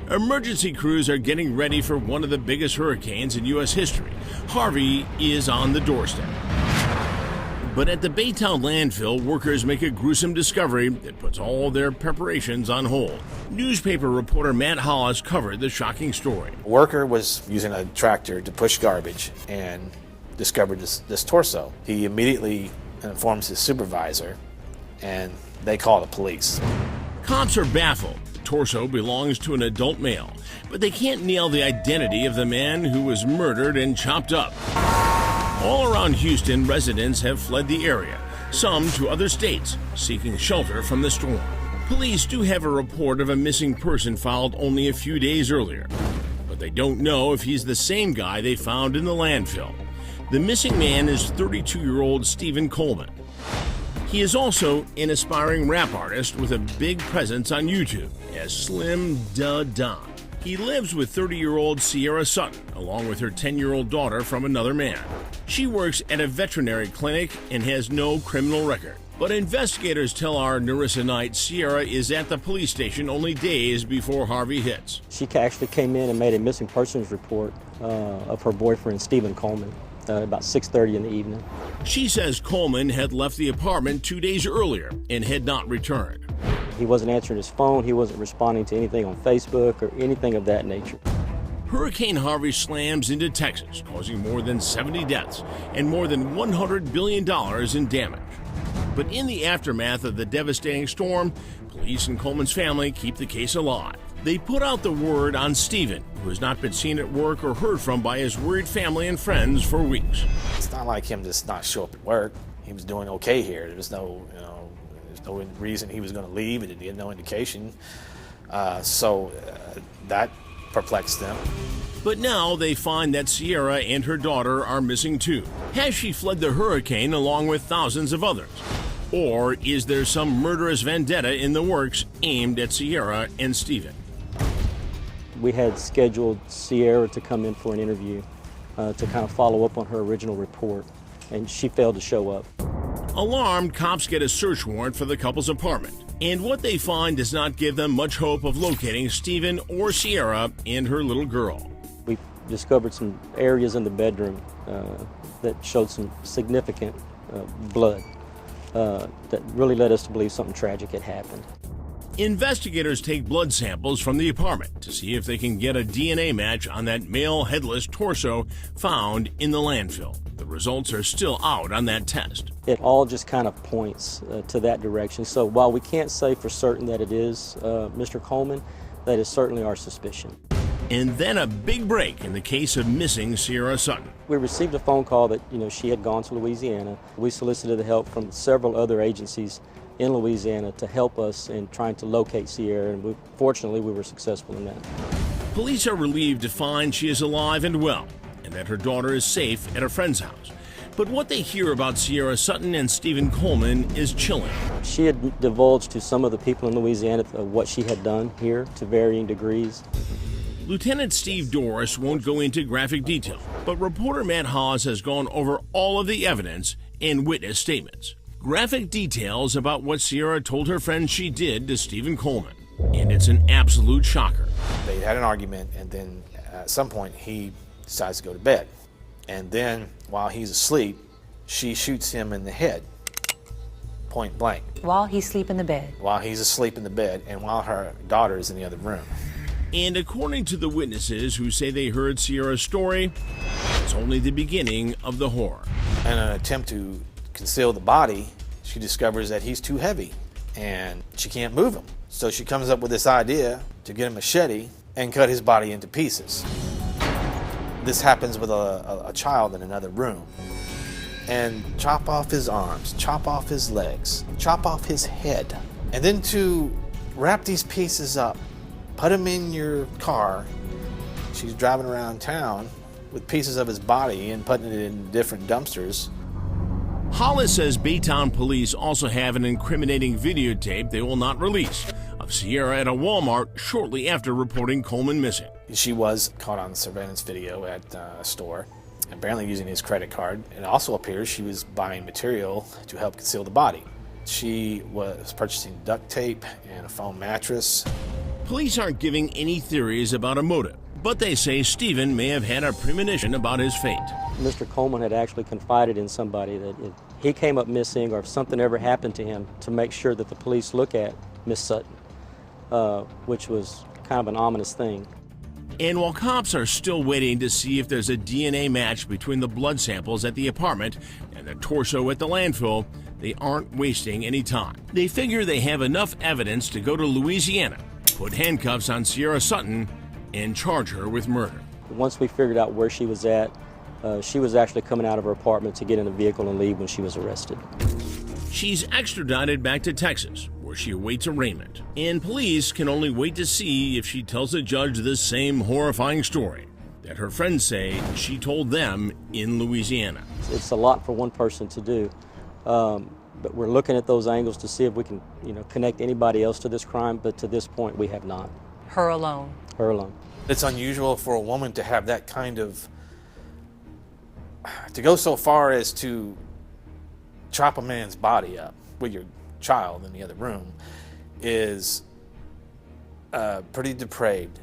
Emergency crews are getting ready for one of the biggest hurricanes in U.S. history. Harvey is on the doorstep. But at the Baytown landfill, workers make a gruesome discovery that puts all their preparations on hold. Newspaper reporter Matt Hollis covered the shocking story. A worker was using a tractor to push garbage and discovered this torso. He immediately informs his supervisor, and they call the police. Cops are baffled. The torso belongs to an adult male, but they can't nail the identity of the man who was murdered and chopped up. All around Houston, residents have fled the area, some to other states, seeking shelter from the storm. Police do have a report of a missing person filed only a few days earlier, but they don't know if he's the same guy they found in the landfill. The missing man is 32-year-old Stephen Coleman. He is also an aspiring rap artist with a big presence on YouTube as Slim Da Don. He lives with 30-year-old Cierra Sutton, along with her 10-year-old daughter from another man. She works at a veterinary clinic and has no criminal record. But investigators tell our Narissa Knight Cierra is at the police station only days before Harvey hits. She actually came in and made a missing persons report of her boyfriend, Stephen Coleman, about 6:30 in the evening. She says Coleman had left the apartment 2 days earlier and had not returned. He wasn't answering his phone, he wasn't responding to anything on Facebook or anything of that nature. Hurricane Harvey slams into Texas, causing more than 70 deaths and more than $100 billion in damage. But in the aftermath of the devastating storm, police and Coleman's family keep the case alive. They put out the word on Stephen, who has not been seen at work or heard from by his worried family and friends for weeks. It's not like him to not show up at work. He was doing okay here. There was no reason he was going to leave. He had no indication. So that perplexed them. But now they find that Cierra and her daughter are missing too. Has she fled the hurricane along with thousands of others? Or is there some murderous vendetta in the works aimed at Cierra and Stephen? We had scheduled Cierra to come in for an interview to kind of follow up on her original report, and she failed to show up. Alarmed, cops get a search warrant for the couple's apartment, and what they find does not give them much hope of locating Stephen or Cierra and her little girl. We discovered some areas in the bedroom that showed some significant blood that really led us to believe something tragic had happened. Investigators take blood samples from the apartment to see if they can get a DNA match on that male headless torso found in the landfill. The results are still out on that test. It all just kind of points to that direction. So while we can't say for certain that it is Mr. Coleman, that is certainly our suspicion. And then a big break in the case of missing Cierra Sutton. We received a phone call that she had gone to Louisiana. We solicited the help from several other agencies in Louisiana to help us in trying to locate Cierra, and fortunately we were successful in that. Police are relieved to find she is alive and well, and that her daughter is safe at a friend's house. But what they hear about Cierra Sutton and Stephen Coleman is chilling. She had divulged to some of the people in Louisiana what she had done here to varying degrees. Lieutenant Steve Doris won't go into graphic detail, but reporter Matt Hawes has gone over all of the evidence and witness statements. Graphic details about what Cierra told her friend she did to Stephen Coleman. And it's an absolute shocker. They had an argument, and then at some point he decides to go to bed. And then while he's asleep, she shoots him in the head, point blank. While he's asleep in the bed? While he's asleep in the bed, and while her daughter is in the other room. And according to the witnesses who say they heard Cierra's story, it's only the beginning of the horror. In an attempt to conceal the body, she discovers that he's too heavy and she can't move him. So she comes up with this idea to get a machete and cut his body into pieces. This happens with a child in another room. And chop off his arms, chop off his legs, chop off his head. And then to wrap these pieces up, put him in your car. She's driving around town with pieces of his body and putting it in different dumpsters. Hollis says Baytown police also have an incriminating videotape they will not release of Cierra at a Walmart shortly after reporting Coleman missing. She was caught on surveillance video at a store, apparently using his credit card. It also appears she was buying material to help conceal the body. She was purchasing duct tape and a foam mattress. Police aren't giving any theories about a motive, but they say Stephen may have had a premonition about his fate. Mr. Coleman had actually confided in somebody that if he came up missing or if something ever happened to him, to make sure that the police look at Miss Sutton, which was kind of an ominous thing. And while cops are still waiting to see if there's a DNA match between the blood samples at the apartment and the torso at the landfill, they aren't wasting any time. They figure they have enough evidence to go to Louisiana, put handcuffs on Cierra Sutton, and charge her with murder. Once we figured out where she was at, she was actually coming out of her apartment to get in a vehicle and leave when she was arrested. She's extradited back to Texas, where she awaits arraignment. And police can only wait to see if she tells the judge the same horrifying story that her friends say she told them in Louisiana. It's a lot for one person to do, but we're looking at those angles to see if we can, connect anybody else to this crime, but to this point we have not. Her alone. Her alone. It's unusual for a woman to have that kind of, to go so far as to chop a man's body up with your child in the other room is pretty depraved.